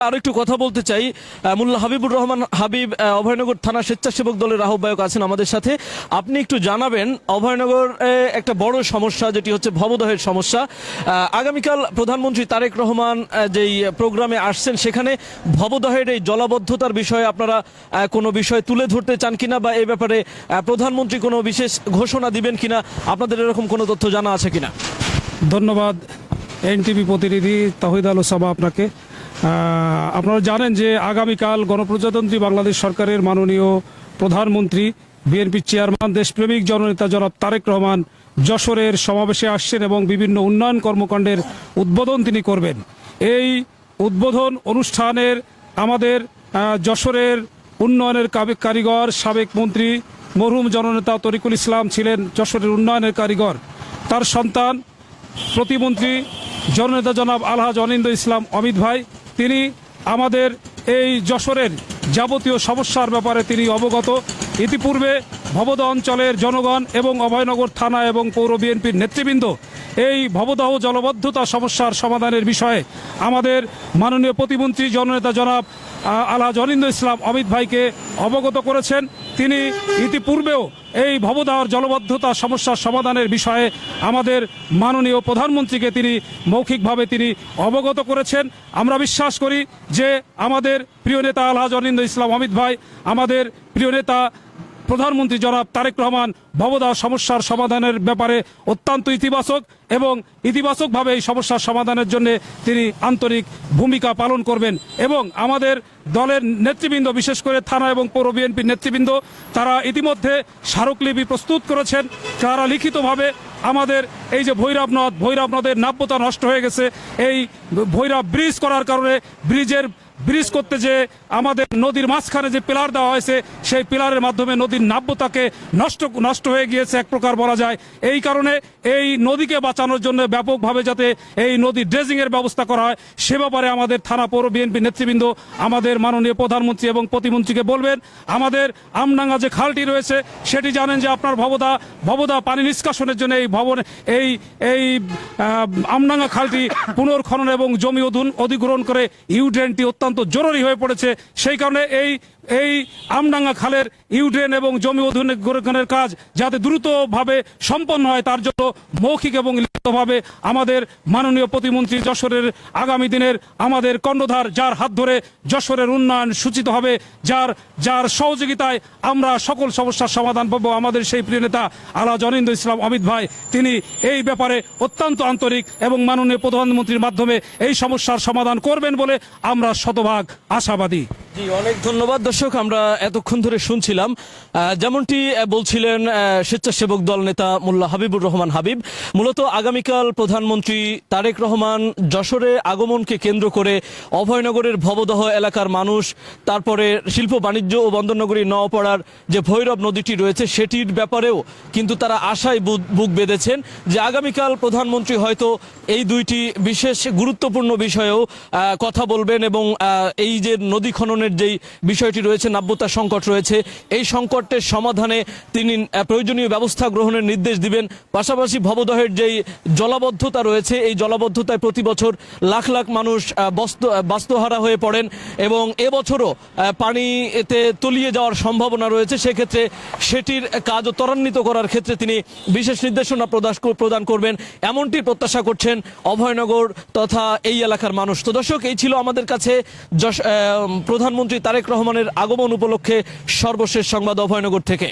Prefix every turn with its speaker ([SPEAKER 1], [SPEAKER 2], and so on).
[SPEAKER 1] আরো একটু কথা বলতে চাই। মোল্লা হাবিবুর রহমান হাবিব অভয়নগর থানা স্বেচ্ছাসেবক দলের আহ্বায়ক আছেন আমাদের সাথে। আপনি একটু জানাবেন, অভয়নগর একটা বড় সমস্যা যেটি হচ্ছে ভবদহের সমস্যা। আগামীকাল প্রধানমন্ত্রী তারেক রহমান যেই প্রোগ্রামে আসছেন সেখানে ভবদহের এই জলাবদ্ধতার বিষয়ে আপনারা কোনো বিষয় তুলে ধরতে চান কিনা, বা এই ব্যাপারে প্রধানমন্ত্রী কোনো বিশেষ ঘোষণা দিবেন কিনা, আপনাদের এরকম কোনো তথ্য জানা আছে কিনা?
[SPEAKER 2] ধন্যবাদ এনটিভি প্রতিনিধি তাহিদ আল ওসামা আপনাকে। আপনারা জানেন যে আগামীকাল গণপ্রজাতন্ত্রী বাংলাদেশ সরকারের মাননীয় প্রধানমন্ত্রী বিএনপির চেয়ারম্যান দেশপ্রেমিক জননেতা জনাব তারেক রহমান যশোরের সমাবেশে আসছেন এবং বিভিন্ন উন্নয়ন কর্মকাণ্ডের উদ্বোধন তিনি করবেন। এই উদ্বোধন অনুষ্ঠানের আমাদের যশোরের উন্নয়নের কারিগর সাবেক মন্ত্রী মরহুম জননেতা তরিকুল ইসলাম ছিলেন যশোরের উন্নয়নের কারিগর। তার সন্তান প্রতিমন্ত্রী জননেতা জনাব আলহাজ অনিন্দ ইসলাম অমিত ভাই, তিনি আমাদের এই যশোরের যাবতীয় সমস্যার ব্যাপারে তিনি অবগত। ইতিপূর্বে ভবদহ অঞ্চলের জনগণ এবং অভয়নগর থানা এবং পৌর বিএনপির নেতৃবৃন্দ এই ভবদহ জলবদ্ধতা সমস্যার সমাধানের বিষয়ে আমাদের মাননীয় প্রতিমন্ত্রী জননেতা জনাব আলহাজ অনিন্দ ইসলাম অমিত ভাইকে অবগত করেছেন। তিনি ইতিপূর্বেও এই ভবদহর জলবদ্ধতা সমস্যার সমাধানের বিষয়ে আমাদের মাননীয় প্রধানমন্ত্রীকে তিনি মৌখিকভাবে তিনি অবগত করেছেন। আমরা বিশ্বাস করি যে আমাদের প্রিয় নেতা আলহাজ অনিন্দ ইসলাম অমিত ভাই, আমাদের প্রিয় নেতা প্রধানমন্ত্রী জনাব তারেক রহমান ভবদহ সমস্যার সমাধানের ব্যাপারে অত্যন্ত ইতিবাচক এবং ইতিবাচকভাবে এই সমস্যার সমাধানের জন্য তিনি আন্তরিক ভূমিকা পালন করবেন। এবং আমাদের দলের নেতৃবৃন্দ, বিশেষ করে থানা এবং পৌর বিএনপির নেতৃবৃন্দ, তারা ইতিমধ্যে স্মারকলিপি প্রস্তুত করেছেন। তারা লিখিতভাবে আমাদের এই যে ভৈরব নদের নাব্যতা নষ্ট হয়ে গেছে, এই ভৈরব ব্রিজ করার কারণে ব্রিজ করতে যে আমাদের নদীর মাঝখানে যে পিলার দেওয়া হয়েছে, সেই পিলারের মাধ্যমে নদীর নাব্যতাকে নষ্ট হয়ে গিয়েছে এক প্রকার বলা যায়। এই কারণে এই নদীকে বাঁচানোর জন্য ব্যাপকভাবে যাতে এই নদী ড্রেজিংয়ের ব্যবস্থা করা হয়, সে ব্যাপারে আমাদের থানা পৌর বিএনপি নেতৃবৃন্দ আমাদের মাননীয় প্রধানমন্ত্রী এবং প্রতিমন্ত্রীকে বলবেন। আমাদের আমডাঙ্গা যে খালটি রয়েছে সেটি জানেন যে আপনার ভবদহ পানি নিষ্কাশনের জন্য এই আমডাঙ্গা খালটি পুনর্খনন এবং জমি অধিগ্রহণ করে ইউড্রেনটি অত্যন্ত জরুরি হয়ে পড়েছে। সেই কারণে এই আমডাঙ্গা খালের ইউড্রেন এবং জমি অধিগ্রহণের কাজ যাতে দ্রুতভাবে সম্পন্ন হয়, তার জন্য মৌখিক এবং লিখিতভাবে আমাদের মাননীয় প্রতিমন্ত্রী যশোরের আগামী দিনের আমাদের কর্ণধার, যার হাত ধরে যশোরের উন্নয়ন সূচিত হবে, যার সহযোগিতায় আমরা সকল সমস্যার সমাধান পাবো, আমাদের সেই প্রিয় নেতা আলহাজ অনিন্দ ইসলাম অমিত ভাই, তিনি এই ব্যাপারে অত্যন্ত আন্তরিক এবং মাননীয় প্রধানমন্ত্রীর মাধ্যমে এই সমস্যার সমাধান করবেন বলে আমরা শতভাগ আশাবাদী।
[SPEAKER 1] জি, অনেক ধন্যবাদ। দর্শক, আমরা এতক্ষণ ধরে শুনছিলাম যেমনটি বলছিলেন স্বেচ্ছাসেবক দল নেতা মোল্লা হাবিবুর রহমান হাবিব। মূলত আগামীকাল প্রধানমন্ত্রী তারেক রহমান যশোরে আগমনকে কেন্দ্র করে অভয়নগরের ভবদহ এলাকার মানুষ, তারপরে শিল্প বাণিজ্য ও বন্দরনগরী নওপাড়ার যে ভৈরব নদীটি রয়েছে সেটির ব্যাপারেও কিন্তু তারা আশায় বুক বেঁধেছেন যে আগামীকাল প্রধানমন্ত্রী হয়তো এই দুইটি বিশেষ গুরুত্বপূর্ণ বিষয়েও কথা বলবেন এবং এই যে নদী খননের যেই বিষয়টি রয়েছে, নাব্যতা সংকট রয়েছে, এই সংকটের সমাধানে তিনি প্রয়োজনীয় ব্যবস্থা গ্রহণের নির্দেশ দিবেন। পাশাপাশি ভবদহের যেই জলাবদ্ধতা রয়েছে, এই জলাবদ্ধতায় প্রতি বছর লাখ লাখ মানুষ বাস্তুহারা হয়ে পড়েন এবং এবছরও পানিতে তলিয়ে যাওয়ার সম্ভাবনা রয়েছে। সেক্ষেত্রে সেটির কাজও ত্বরান্বিত করার ক্ষেত্রে তিনি বিশেষ নির্দেশনা প্রদান করবেন, এমনটি প্রত্যাশা করছেন অভয়নগর তথা এই এলাকার মানুষ। তো দর্শক, এই ছিল আমাদের কাছে প্রধানমন্ত্রী তারেক রহমানের আগমন উপলক্ষে সর্বশেষ সংবাদ অভয়নগর থেকে।